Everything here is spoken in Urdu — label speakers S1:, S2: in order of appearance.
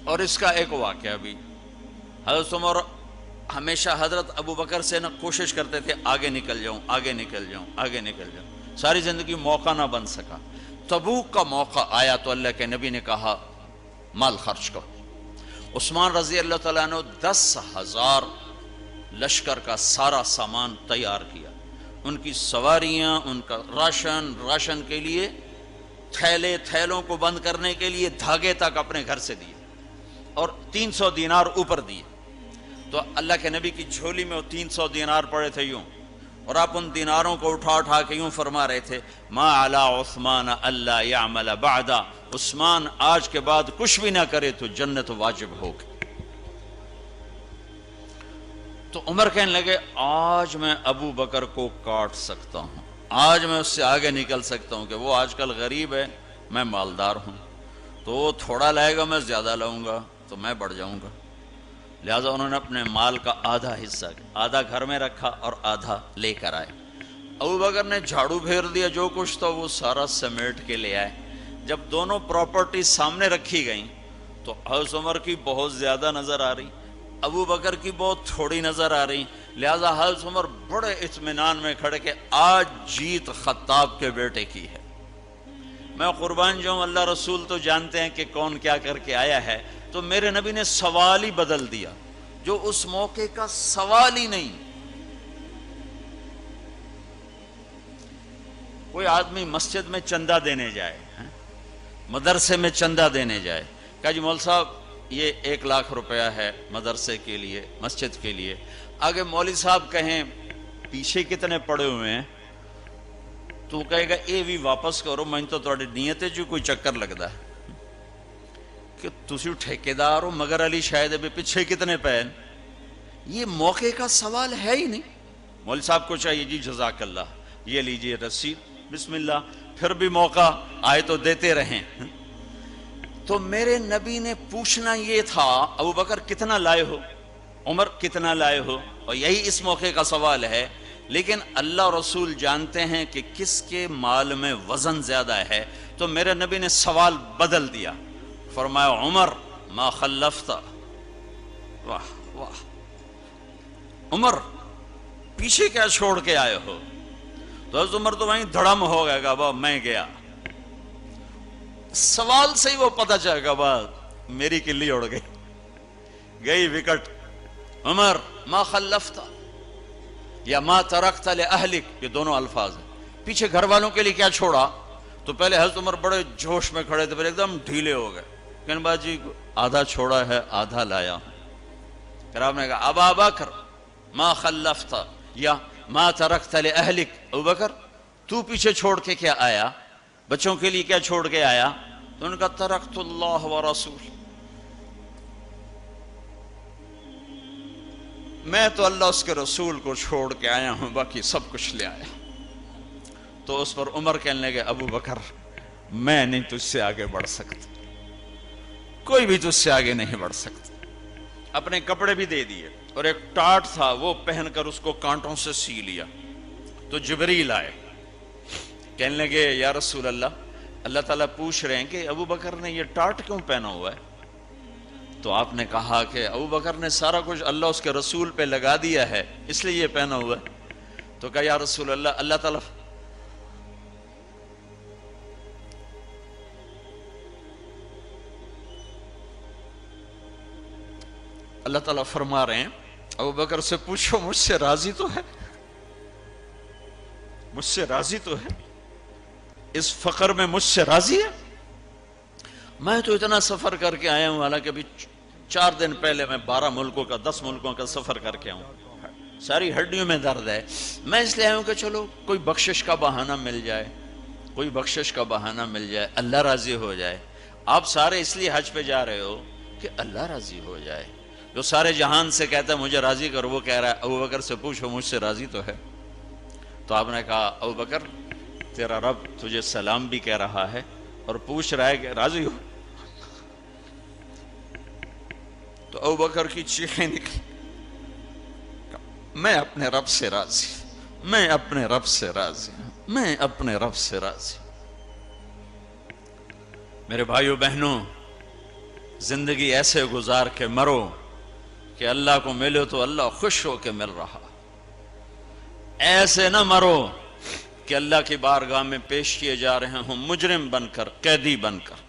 S1: اور اس کا ایک واقعہ بھی، حضرت عمر ہمیشہ حضرت ابو بکر سے نہ کوشش کرتے تھے آگے نکل جاؤں آگے نکل جاؤں آگے نکل جاؤں، ساری زندگی موقع نہ بن سکا۔ تبوک کا موقع آیا تو اللہ کے نبی نے کہا مال خرچ کرو۔ عثمان رضی اللہ تعالیٰ عنہ 10,000 لشکر کا سارا سامان تیار کیا، ان کی سواریاں، ان کا راشن کے لیے تھیلوں کو بند کرنے کے لیے دھاگے تک اپنے گھر سے دیے، اور 300 دینار اوپر دیے۔ تو اللہ کے نبی کی جھولی میں وہ 300 دینار پڑے تھے یوں، اور آپ ان دیناروں کو اٹھا کے یوں فرما رہے تھے ما علی عثمان اللہ یعمل بعدا، عثمان آج کے بعد کچھ بھی نہ کرے تو جنت واجب ہوگی۔ تو عمر کہنے لگے آج میں ابو بکر کو کاٹ سکتا ہوں، آج میں اس سے آگے نکل سکتا ہوں کہ وہ آج کل غریب ہے، میں مالدار ہوں، تو وہ تھوڑا لائے گا میں زیادہ لاؤں گا تو میں بڑھ جاؤں گا۔ لہٰذا انہوں نے اپنے مال کا آدھا حصہ، آدھا گھر میں رکھا اور آدھا لے کر آئے۔ ابو بکر نے جھاڑو پھیر دیا، جو کچھ تھا وہ سارا سمیٹ کے لے آئے۔ جب دونوں پراپرٹی سامنے رکھی گئیں تو حضرت عمر کی بہت زیادہ نظر آ رہی، ابو بکر کی بہت تھوڑی نظر آ رہی، لہٰذا حضرت عمر بڑے اطمینان میں کھڑے کہ آج جیت خطاب کے بیٹے کی ہے۔ میں قربان جاؤں، اللہ رسول تو جانتے ہیں کہ کون کیا کر کے آیا ہے، تو میرے نبی نے سوال ہی بدل دیا جو اس موقع کا سوال ہی نہیں۔ کوئی آدمی مسجد میں چندہ دینے جائے، مدرسے میں چندہ دینے جائے، کہا جی مول صاحب یہ 1 لاکھ روپیہ ہے مدرسے کے لیے، مسجد کے لیے۔ آگے مولوی صاحب کہیں پیچھے کتنے پڑے ہوئے ہیں، تو کہے گا اے بھی واپس کرو، میں تو تھوڑی نیت ہے جو کوئی چکر لگتا ہے کہ تسی ٹھیکیدار ہو، مگر علی شاید بھی پیچھے کتنے پین، یہ موقع کا سوال ہے ہی نہیں۔ مولوی صاحب کو چاہیے جی جزاک اللہ، یہ لیجئے رسید، بسم اللہ، پھر بھی موقع آئے تو دیتے رہیں۔ تو میرے نبی نے پوچھنا یہ تھا ابو بکر کتنا لائے ہو، عمر کتنا لائے ہو، اور یہی اس موقع کا سوال ہے۔ لیکن اللہ رسول جانتے ہیں کہ کس کے مال میں وزن زیادہ ہے، تو میرے نبی نے سوال بدل دیا، فرمایا عمر ما خلفت، واہ واہ عمر پیچھے کیا چھوڑ کے آئے ہو؟ تو حضرت عمر تو وہیں دھڑم ہو گیا کہ با میں گیا، سوال سے ہی وہ پتہ چل گیا با میری کلی اڑ گئی وکٹ۔ عمر ما خلفت یا ما ترکت لأہلک، یہ دونوں الفاظ ہیں، پیچھے گھر والوں کے لیے کیا چھوڑا؟ تو پہلے حضرت عمر بڑے جوش میں کھڑے تھے، پھر ایک دم ڈھیلے ہو گئے، کہنے با جی آدھا چھوڑا ہے آدھا لایا ہوں۔ پھر آپ نے کہا ابا بکر ما خلفت یا ما ترکت لأہلک، ابو بکر تو پیچھے چھوڑ کے کیا آیا، بچوں کے لیے کیا چھوڑ کے آیا؟ تو انہوں نے کہا ترکت اللہ ورسول، میں تو اللہ اس کے رسول کو چھوڑ کے آیا ہوں، باقی سب کچھ لے آیا۔ تو اس پر عمر کہنے لگے ابو بکر میں نہیں تجھ سے آگے بڑھ سکتا، کوئی بھی تجھ سے آگے نہیں بڑھ سکتا۔ اپنے کپڑے بھی دے دیے، اور ایک ٹاٹ تھا وہ پہن کر اس کو کانٹوں سے سی لیا۔ تو جبریل آئے، کہنے لگے یا رسول اللہ، اللہ تعالیٰ پوچھ رہے ہیں کہ ابو بکر نے یہ ٹاٹ کیوں پہنا ہوا ہے؟ تو آپ نے کہا کہ ابو بکر نے سارا کچھ اللہ اس کے رسول پہ لگا دیا ہے، اس لیے یہ پہنا ہوا ہے۔ تو کہا یا رسول اللہ، اللہ تعالیٰ فرما رہے ہیں ابو بکر سے پوچھو مجھ سے راضی تو ہے، مجھ سے راضی تو ہے، اس فقر میں مجھ سے راضی ہے؟ میں تو اتنا سفر کر کے آیا ہوں، حالانکہ ابھی 4 دن پہلے میں 12 ملکوں کا 10 ملکوں کا سفر کر کے آؤں، ساری ہڈیوں میں درد ہے، میں اس لیے آیا ہوں کہ چلو کوئی بخشش کا بہانہ مل جائے، کوئی بخشش کا بہانہ مل جائے، اللہ راضی ہو جائے۔ آپ سارے اس لیے حج پہ جا رہے ہو کہ اللہ راضی ہو جائے۔ جو سارے جہان سے کہتا ہے مجھے راضی کر، وہ کہہ رہا ہے ابو بکر سے پوچھو مجھ سے راضی تو ہے۔ تو آپ نے کہا ابو بکر تیرا رب تجھے سلام بھی کہہ رہا ہے اور پوچھ رہا ہے کہ راضی ہو؟ تو ابو بکر کی چیخیں نکلی، میں اپنے رب سے راضی، میں اپنے رب سے راضی، میں اپنے رب سے راضی۔ میرے بھائیو بہنوں، زندگی ایسے گزار کے مرو کہ اللہ کو ملو تو اللہ خوش ہو کے مل رہا، ایسے نہ مرو کہ اللہ کی بارگاہ میں پیش کیے جا رہے ہوں مجرم بن کر، قیدی بن کر۔